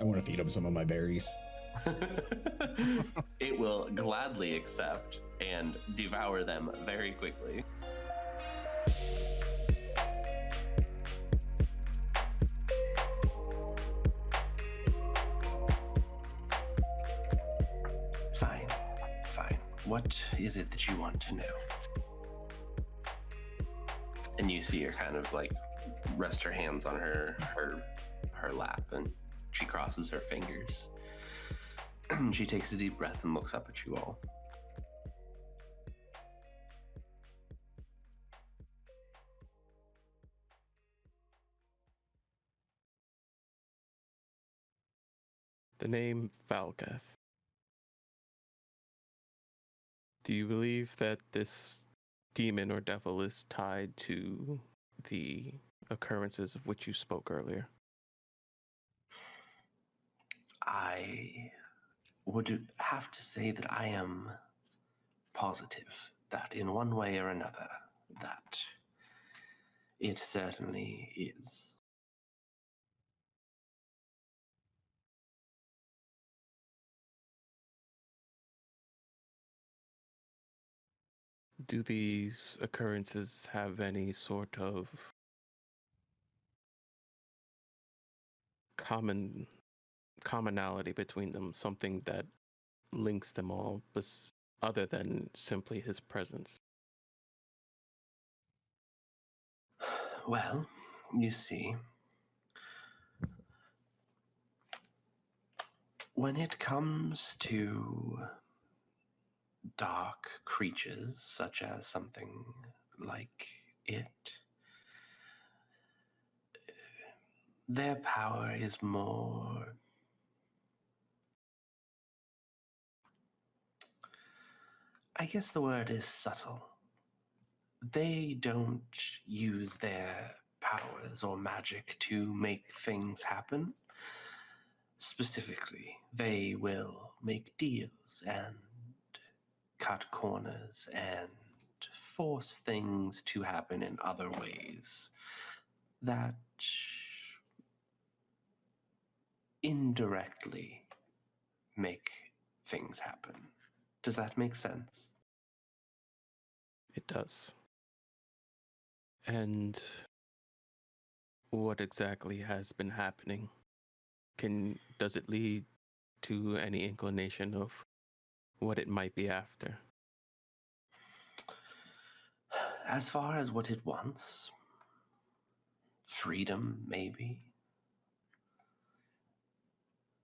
I want to feed him some of my berries. It will gladly accept and devour them very quickly. Fine. What is it that you want to know? And you see her kind of like rest her hands on her lap, and she crosses her fingers. She takes a deep breath and looks up at you all. The name Valgath. Do you believe that this demon or devil is tied to the occurrences of which you spoke earlier? I would have to say that I am positive that in one way or another, that it certainly is. Do these occurrences have any sort of commonality between them, something that links them all, other than simply his presence? Well, you see, when it comes to dark creatures, such as something like it, their power is more... I guess the word is subtle. They don't use their powers or magic to make things happen. Specifically, they will make deals and cut corners and force things to happen in other ways that indirectly make things happen. Does that make sense? It does. And what exactly has been happening? Does it lead to any inclination of what it might be after? As far as what it wants, freedom, maybe.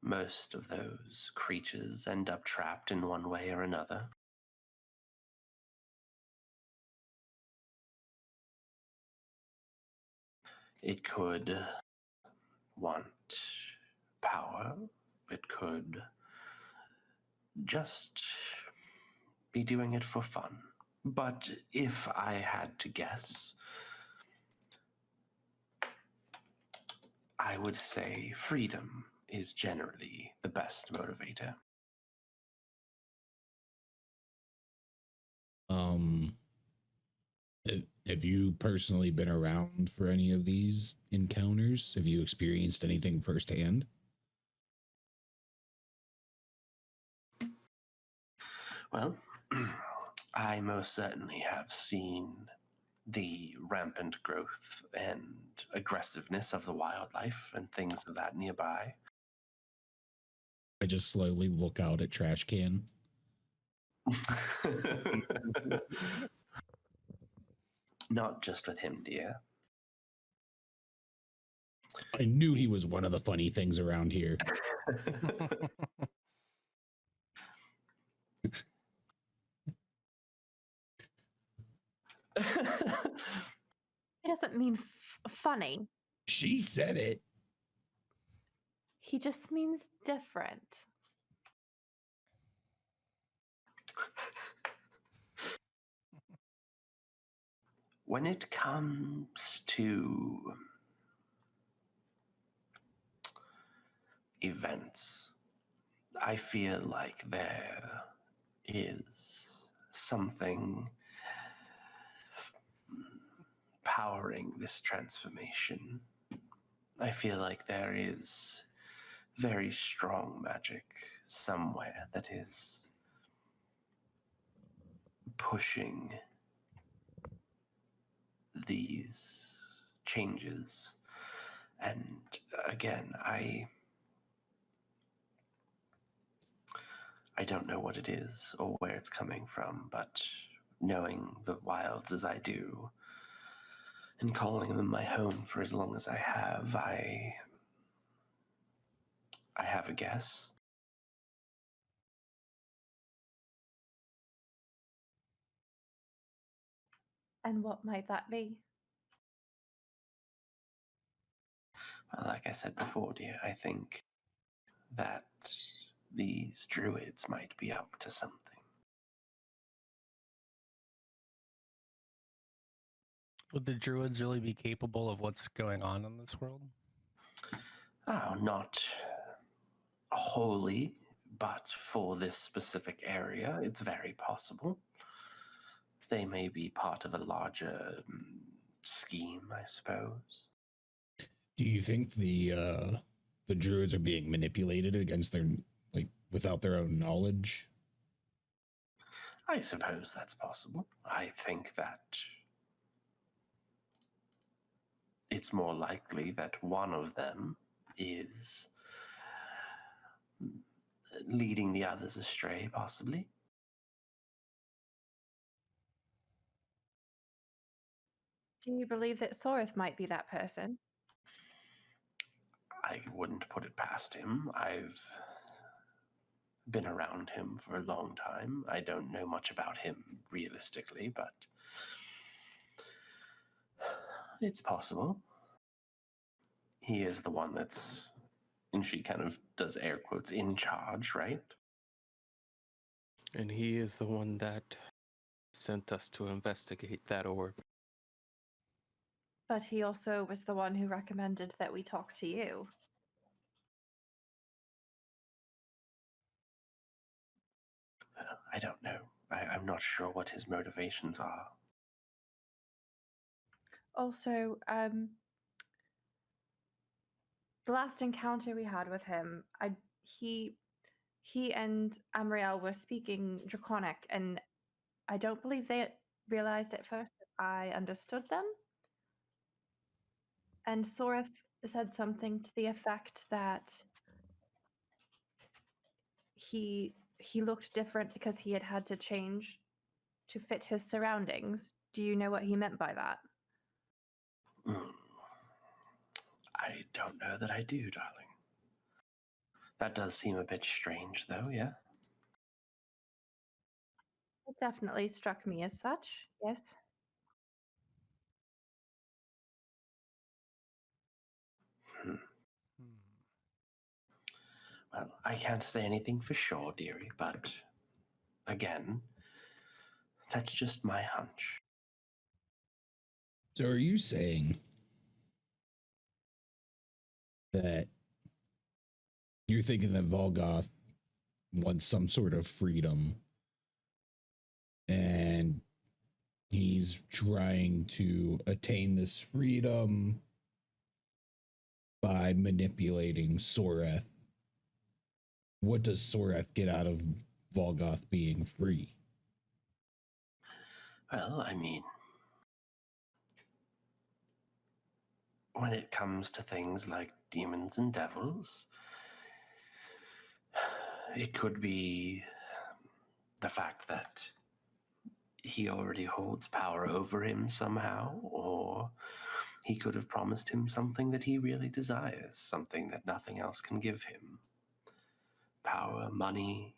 Most of those creatures end up trapped in one way or another. It could want power. It could just be doing it for fun. But if I had to guess, I would say freedom is generally the best motivator. Have you personally been around for any of these encounters? Have you experienced anything firsthand? Well, I most certainly have seen the rampant growth and aggressiveness of the wildlife and things of that nearby. I just slowly look out at Trash Can. Not just with him, dear. I knew he was one of the funny things around here. It doesn't mean funny. She said it. He just means different. When it comes to events, I feel like there is something powering this transformation. I feel like there is very strong magic somewhere that is pushing these changes. And again, I don't know what it is or where it's coming from, but knowing the wilds as I do and calling them my home for as long as I have, I have a guess. And what might that be? Well, like I said before, dear, I think that these druids might be up to something. Would the druids really be capable of what's going on in this world? Oh, not wholly, but for this specific area, it's very possible. They may be part of a larger scheme, I suppose. Do you think the druids are being manipulated against their, like, without their own knowledge? I suppose that's possible. I think that it's more likely that one of them is leading the others astray, possibly. Do you believe that Soreth might be that person? I wouldn't put it past him. I've been around him for a long time. I don't know much about him realistically, but it's possible. He is the one that's, and she kind of does air quotes, in charge, right? And he is the one that sent us to investigate that orb. But he also was the one who recommended that we talk to you. I don't know. I'm not sure what his motivations are. Also, the last encounter we had with him, he and Amriel were speaking Draconic, and I don't believe they realized at first that I understood them. And Soreth said something to the effect that he looked different because he had to change to fit his surroundings. Do you know what he meant by that? I don't know that I do, darling. That does seem a bit strange, though, yeah? It definitely struck me as such, yes. Well, I can't say anything for sure, dearie, but again, that's just my hunch. So are you saying that you're thinking that Volgoth wants some sort of freedom and he's trying to attain this freedom by manipulating Soreth? What does Soreth get out of Volgoth being free? Well, I mean, when it comes to things like demons and devils, it could be the fact that he already holds power over him somehow, or he could have promised him something that he really desires, something that nothing else can give him. Power, money,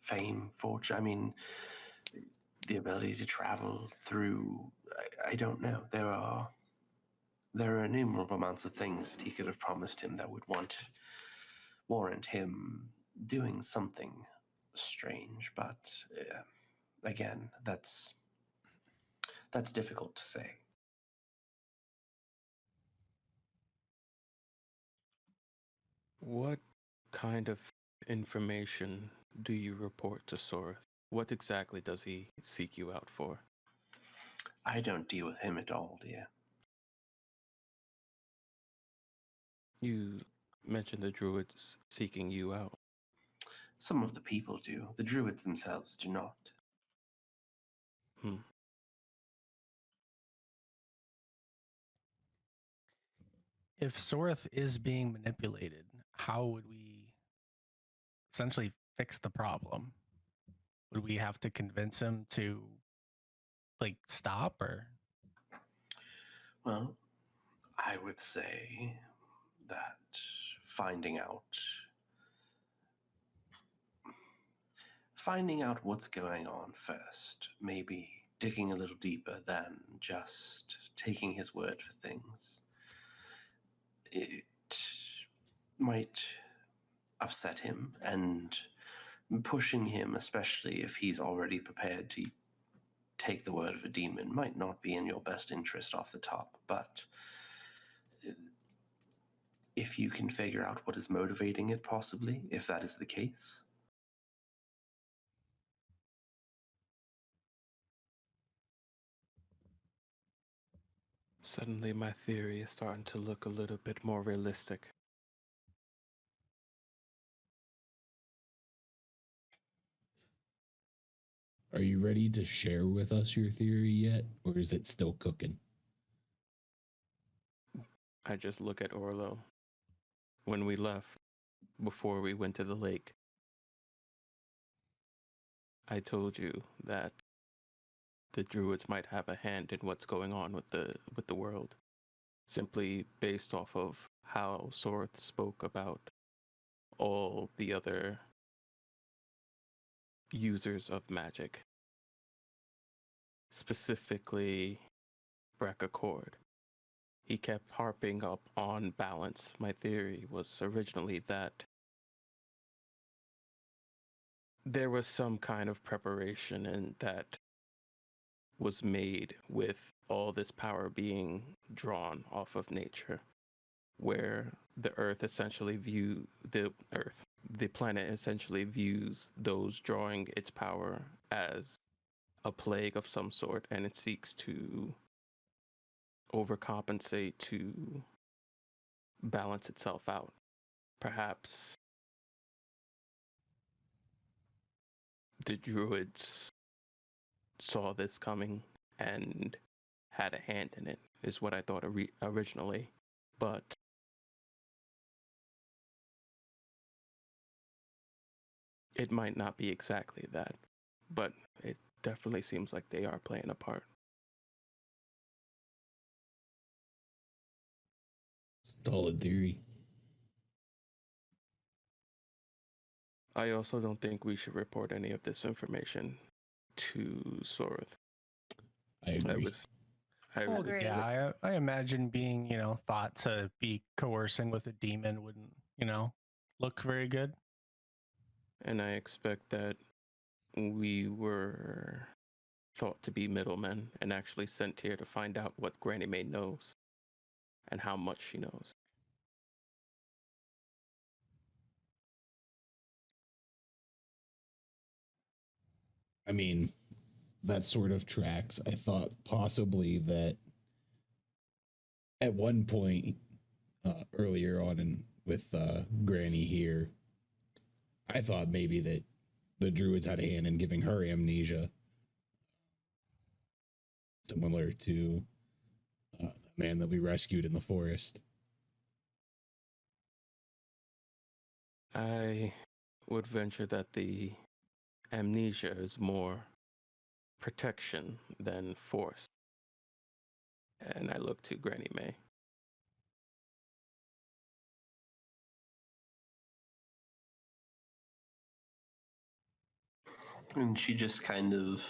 fame, fortune. I mean, the ability to travel through, I don't know. There are innumerable amounts of things that he could have promised him that would warrant him doing something strange, but again, that's difficult to say. What kind of information do you report to Soreth? What exactly does he seek you out for? I don't deal with him at all, dear. You mentioned the druids seeking you out. Some of the people do. The druids themselves do not. If Sorith is being manipulated, how would we essentially fix the problem? Would we have to convince him to like stop or? Well, I would say that finding out what's going on first, maybe digging a little deeper than just taking his word for things. It might upset him, and pushing him, especially if he's already prepared to take the word of a demon, might not be in your best interest off the top, but if you can figure out what is motivating it, possibly, if that is the case. Suddenly my theory is starting to look a little bit more realistic. Are you ready to share with us your theory yet, or is it still cooking? I just look at Orlo. When we left, before we went to the lake, I told you that the druids might have a hand in what's going on with the world, simply based off of how Sorth spoke about all the other users of magic, specifically Brackacord. He kept harping up on balance. My theory was originally that there was some kind of preparation and that was made with all this power being drawn off of nature, where the planet essentially views those drawing its power as a plague of some sort, and it seeks to overcompensate to balance itself out. Perhaps the druids saw this coming and had a hand in it, is what I thought originally. But it might not be exactly that. But it definitely seems like they are playing a part. Solid theory. I also don't think we should report any of this information to Sorth. I agree. Well, Agree. yeah, I imagine being, thought to be coercing with a demon wouldn't, look very good. And I expect that we were thought to be middlemen and actually sent here to find out what Granny May knows and how much she knows. I mean, that sort of tracks. I thought possibly that at one point earlier on with Granny here, I thought maybe that the druids had a hand in giving her amnesia, similar to the man that we rescued in the forest. I would venture that the amnesia is more protection than force. And I look to Granny May. And she just kind of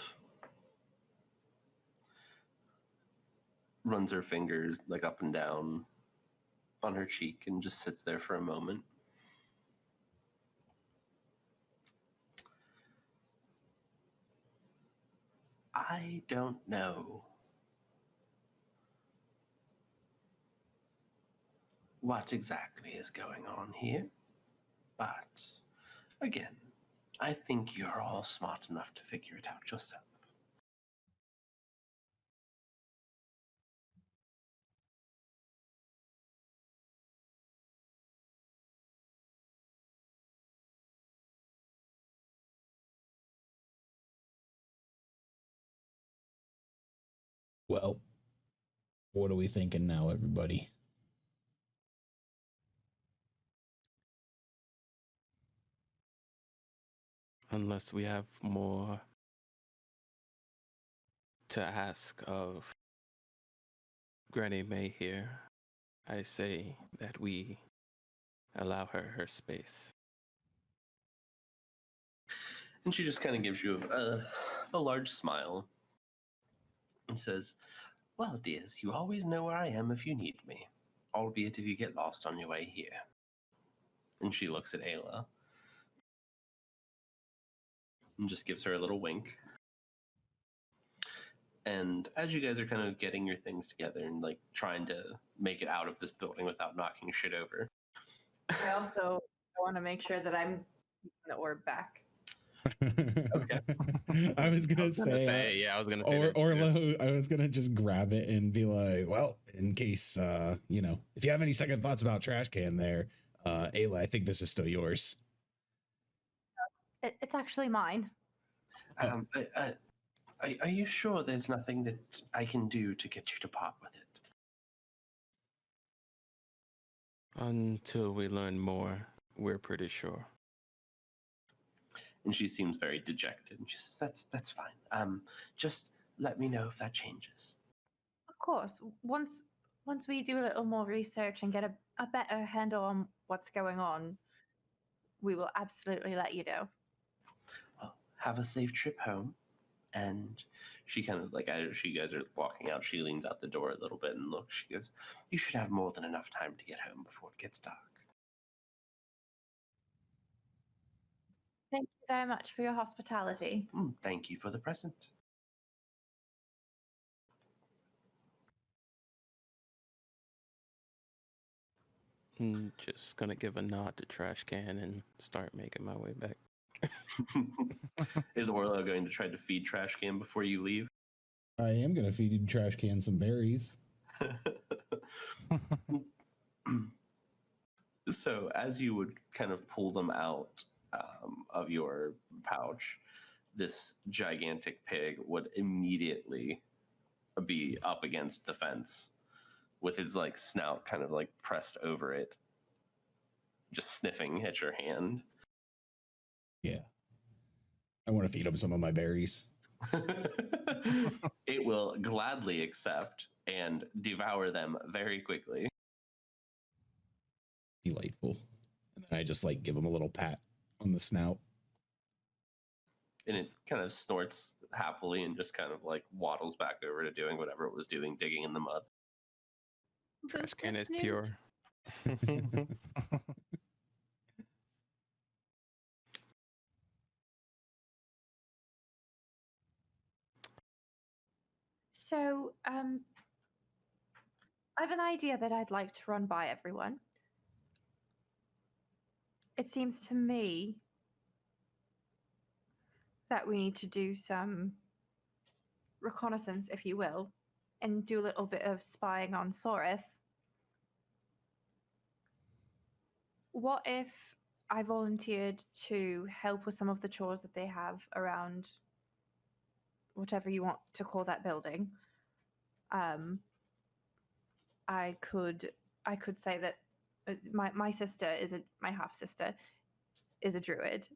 runs her fingers like up and down on her cheek and just sits there for a moment. I don't know what exactly is going on here, but again, I think you're all smart enough to figure it out yourself. Well, what are we thinking now, everybody? Unless we have more to ask of Granny May here, I say that we allow her her space. And she just kind of gives you a large smile and says, "Well, dears, you always know where I am if you need me, albeit if you get lost on your way here." And she looks at Ayla and just gives her a little wink. And as you guys are kind of getting your things together and like trying to make it out of this building without knocking shit over, I also want to make sure that I'm keeping the orb back. Okay. I was gonna I was gonna say, say, yeah, I was gonna say or that too. Orlo. I was gonna just grab it and be like, well, in case if you have any second thoughts about trash can there, Ayla, I think this is still yours. It's actually mine. Are you sure there's nothing that I can do to get you to part with it? Until we learn more, we're pretty sure. And she seems very dejected. And she says, "That's fine. Just let me know if that changes." Of course. Once we do a little more research and get a better handle on what's going on, we will absolutely let you know. Well, have a safe trip home. And she kind of, like, as you guys are walking out, she leans out the door a little bit and looks. She goes, "You should have more than enough time to get home before it gets dark." Thank you very much for your hospitality. Thank you for the present. Just gonna give a nod to trash can and start making my way back. Is Orlo going to try to feed Trash Can before you leave? I am gonna feed you trash can some berries. So as you would kind of pull them out of your pouch, this gigantic pig would immediately be up against the fence with his like snout kind of like pressed over it, just sniffing at your hand. Yeah, I want to feed him some of my berries. It will gladly accept and devour them very quickly. Delightful. And then I just like give him a little pat on the snout. And it kind of snorts happily and just kind of like waddles back over to doing whatever it was doing, digging in the mud. Trash can is Snoot. pure. So, I have an idea that I'd like to run by everyone. It seems to me that we need to do some reconnaissance, if you will, and do a little bit of spying on Sorith. What if I volunteered to help with some of the chores that they have around whatever you want to call that building? I could say that my sister is my half sister is a druid,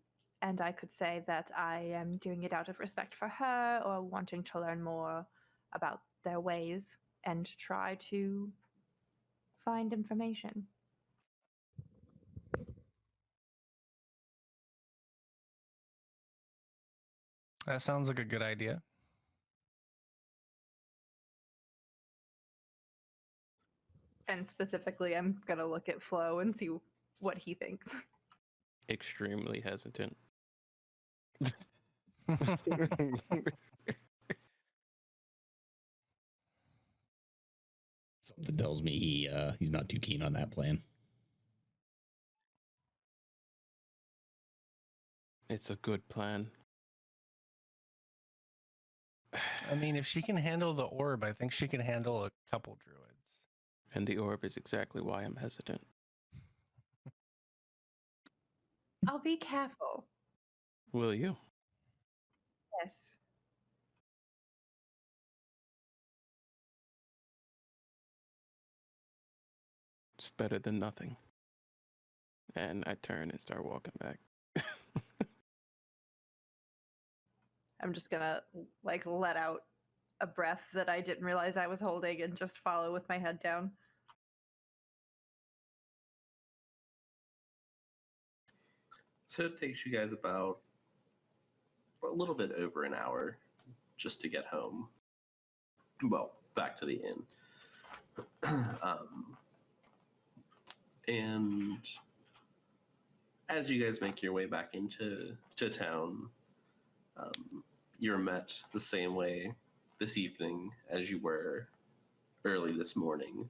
and I could say that I am doing it out of respect for her or wanting to learn more about their ways and try to find information. That sounds like a good idea. And specifically, I'm going to look at Flo and see what he thinks. Extremely hesitant. Something tells me he's not too keen on that plan. It's a good plan. I mean, if she can handle the orb, I think she can handle a couple druids. And the orb is exactly why I'm hesitant. I'll be careful. Will you? Yes. It's better than nothing. And I turn and start walking back. I'm just gonna like let out a breath that I didn't realize I was holding and just follow with my head down. So it takes you guys about a little bit over an hour just to get home. Well, back to the inn. And as you guys make your way back into town, you're met the same way this evening as you were early this morning,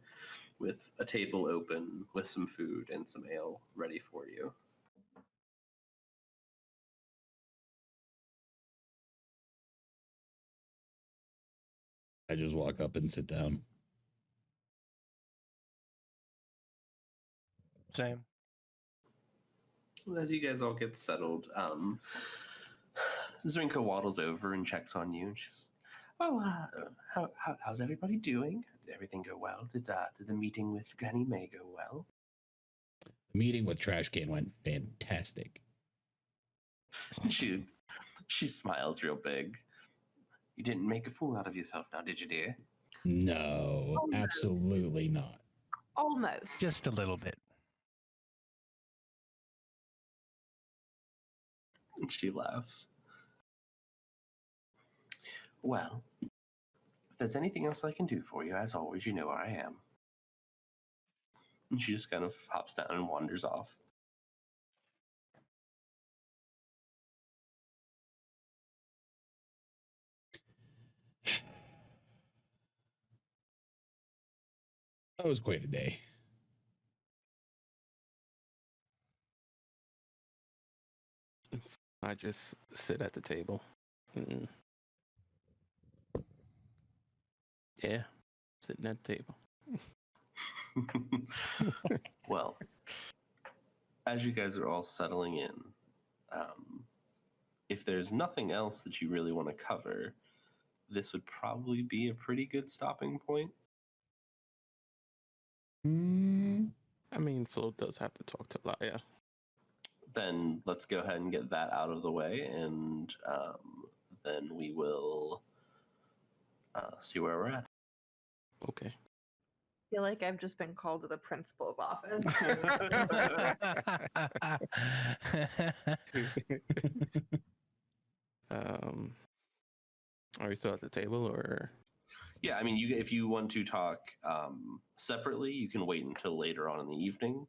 with a table open with some food and some ale ready for you. I just walk up and sit down. Same. As you guys all get settled, Zrinka waddles over and checks on you. And she's, how's everybody doing? Did everything go well? Did the meeting with Granny May go well? The meeting with Trash Can went fantastic. She smiles real big. You didn't make a fool out of yourself now, did you, dear? No, Almost. absolutely not. Almost. Just a little bit. And she laughs. Well, if there's anything else I can do for you, as always, you know where I am. And she just kind of hops down and wanders off. That was quite a day. I just sit at the table. Mm. Yeah, sitting at the table. Well, as you guys are all settling in, if there's nothing else that you really want to cover, this would probably be a pretty good stopping point. I mean, Flo does have to talk to Laya. Then let's go ahead and get that out of the way, and then we will see where we're at. Okay. I feel like I've just been called to the principal's office. Are you still at the table, or? Yeah, I mean, if you want to talk separately, you can wait until later on in the evening.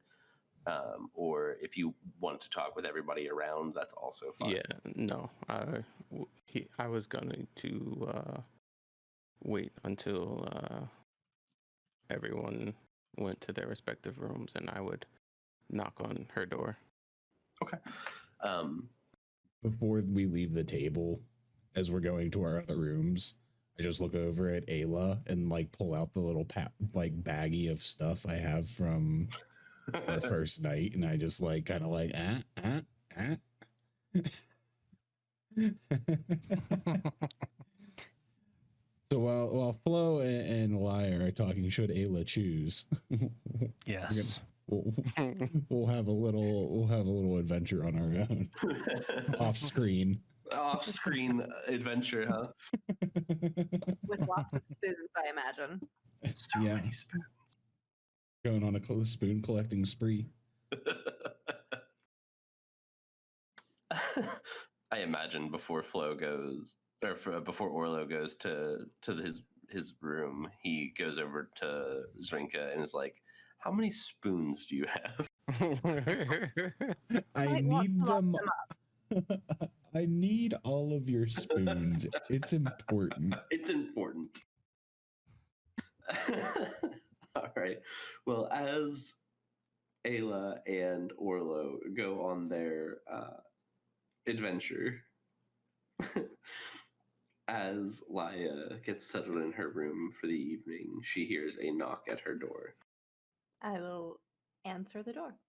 Or if you want to talk with everybody around, that's also fine. Yeah, no. I was going to wait until everyone went to their respective rooms, and I would knock on her door. Okay. Before we leave the table, as we're going to our other rooms, I just look over at Ayla and like pull out the little baggie of stuff I have from our first night, and I just like kind of like So while Flo and Liar are talking, should Ayla choose? Yes. We'll have a little adventure on our own off screen. Off-screen adventure, huh? With lots of spoons, I imagine. So Yeah. many spoons. Going on a spoon collecting spree. I imagine before Flo goes, or before Orlo goes to his room, he goes over to Zrinka and is like, "How many spoons do you have?" I Might want need to lock them. them I need all of your spoons. It's important. It's important. All right. Well, as Ayla and Orlo go on their adventure, as Laya gets settled in her room for the evening, she hears a knock at her door. I will answer the door.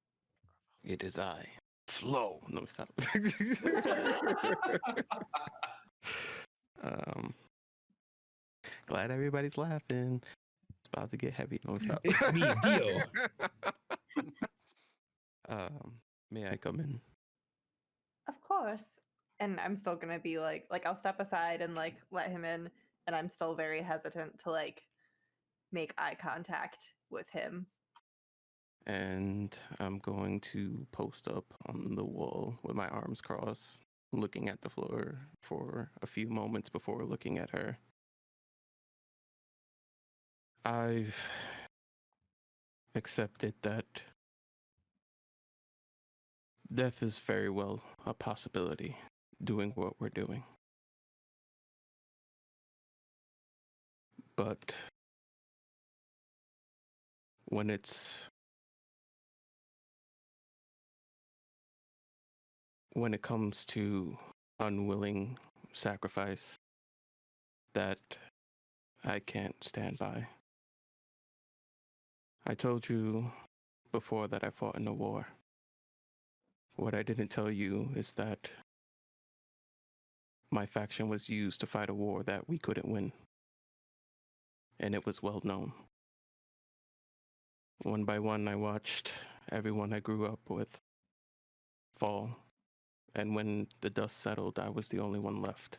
It is I, Flo. No, stop. Glad everybody's laughing. It's about to get heavy. No, stop. It's me, Dio. May I come in? Of course. And I'm still gonna be like I'll step aside and like let him in, and I'm still very hesitant to like make eye contact with him. And I'm going to post up on the wall with my arms crossed, looking at the floor for a few moments before looking at her. I've accepted that death is very well a possibility, doing what we're doing. But when it comes to unwilling sacrifice, that I can't stand by. I told you before that I fought in a war. What I didn't tell you is that my faction was used to fight a war that we couldn't win. And it was well known. One by one, I watched everyone I grew up with fall. And when the dust settled, I was the only one left.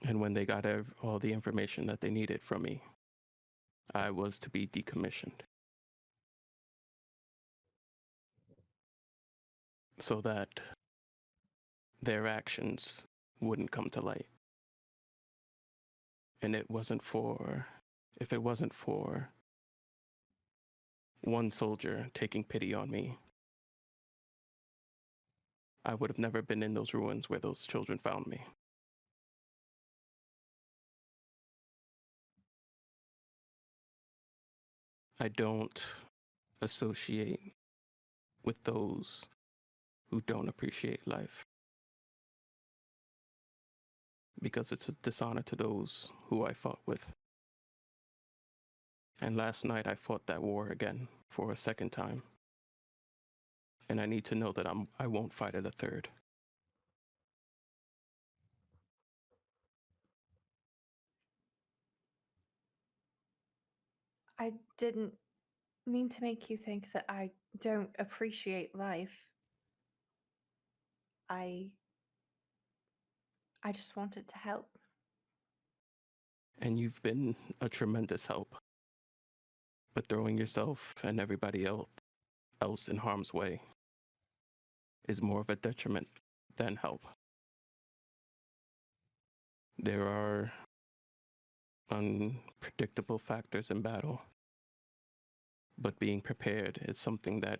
And when they got all the information that they needed from me, I was to be decommissioned. So that their actions wouldn't come to light. And if it wasn't for one soldier taking pity on me, I would have never been in those ruins where those children found me. I don't associate with those who don't appreciate life, because it's a dishonor to those who I fought with. And last night I fought that war again for a second time. And I need to know that I won't fight it a third. I didn't mean to make you think that I don't appreciate life. I just wanted to help. And you've been a tremendous help. But throwing yourself and everybody else in harm's way is more of a detriment than help. There are unpredictable factors in battle, but being prepared is something that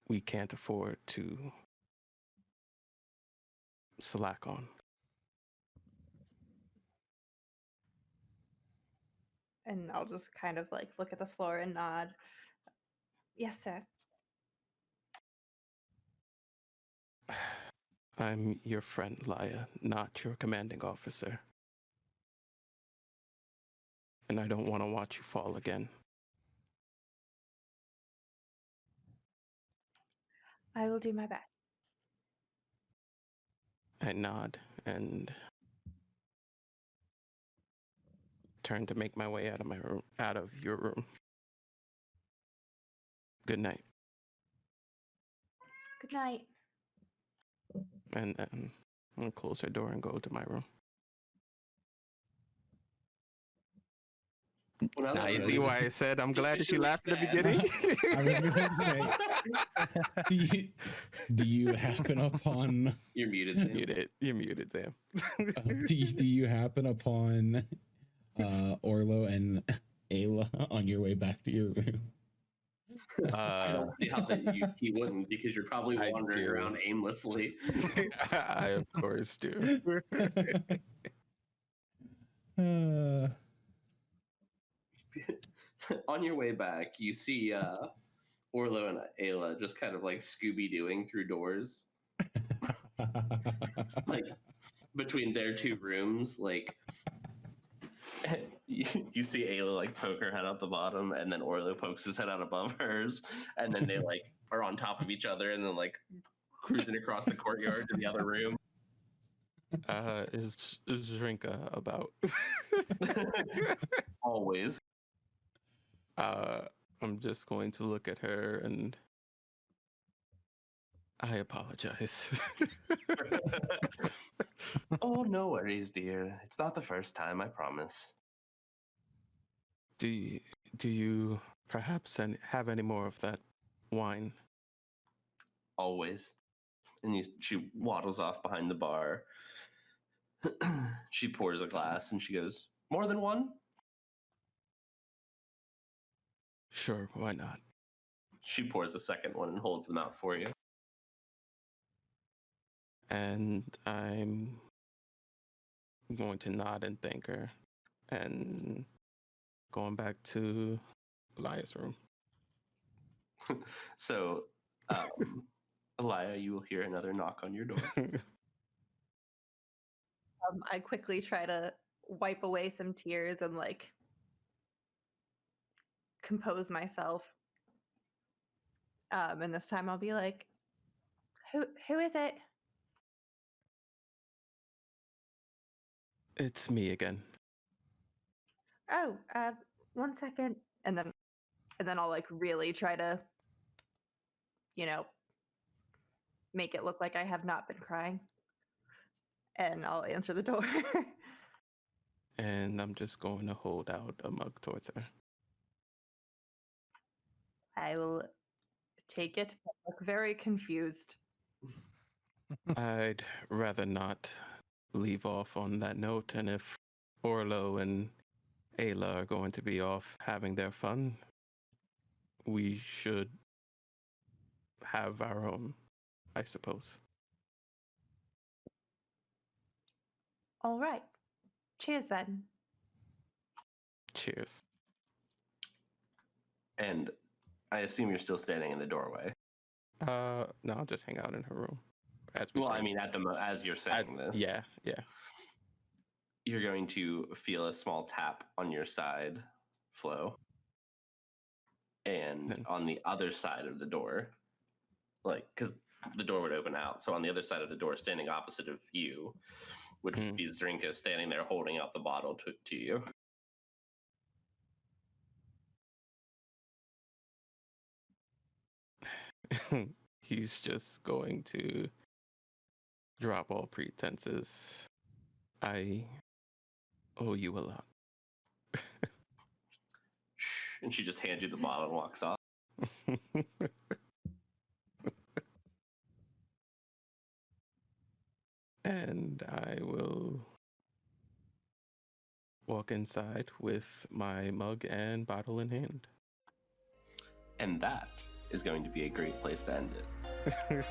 we can't afford to slack on. And I'll just kind of like look at the floor and nod. Yes, sir. I'm your friend, Laya, not your commanding officer. And I don't want to watch you fall again. I will do my best. I nod and turn to make my way out of your room. Good night. Good night. And then I'll close her door and go to my room. Well, Now you that see was why I said I'm glad that you sufficiently laughed at the sad. beginning? I was gonna say, do you happen upon You're muted, Sam. You're muted, Sam. do you happen upon Orlo and Ayla on your way back to your room? I don't see how he wouldn't, because you're probably I wandering do. around aimlessly. I of course do. On your way back, you see Orlo and Ayla just kind of like Scooby-Dooing through doors, like between their two rooms. Like you see Ayla like poke her head out the bottom, and then Orlo pokes his head out above hers, and then they like are on top of each other, and then like cruising across the courtyard to the other room. Is Zrinka about? Always. I'm just going to look at her and I apologize. Oh, no worries, dear. It's not the first time, I promise. do you perhaps have any more of that wine? Always. And she waddles off behind the bar. She pours a glass and she goes, "More than one?" Sure, why not? She pours a second one and holds them out for you. And I'm going to nod and thank her and going back to Elias' room. So, Elia, you will hear another knock on your door. I quickly try to wipe away some tears and like compose myself. And this time I'll be like, "Who is it?" It's me again. Oh, 1 second, and then I'll like really try to, make it look like I have not been crying, and I'll answer the door. And I'm just going to hold out a mug towards her. I will take it, but look very confused. I'd rather not leave off on that note, and if Orlo and Ayla are going to be off having their fun, we should have our own, I suppose. All right. Cheers then. Cheers. And I assume you're still standing in the doorway. No, I'll just hang out in her room. Well, I mean, as you're saying this, yeah, you're going to feel a small tap on your side, Flo, and on the other side of the door, like because the door would open out. So on the other side of the door, standing opposite of you, would be Zrinka standing there holding out the bottle to you. He's just going to drop all pretenses. I owe you a lot. And she just hands you the bottle and walks off. And I will walk inside with my mug and bottle in hand. And that is going to be a great place to end it.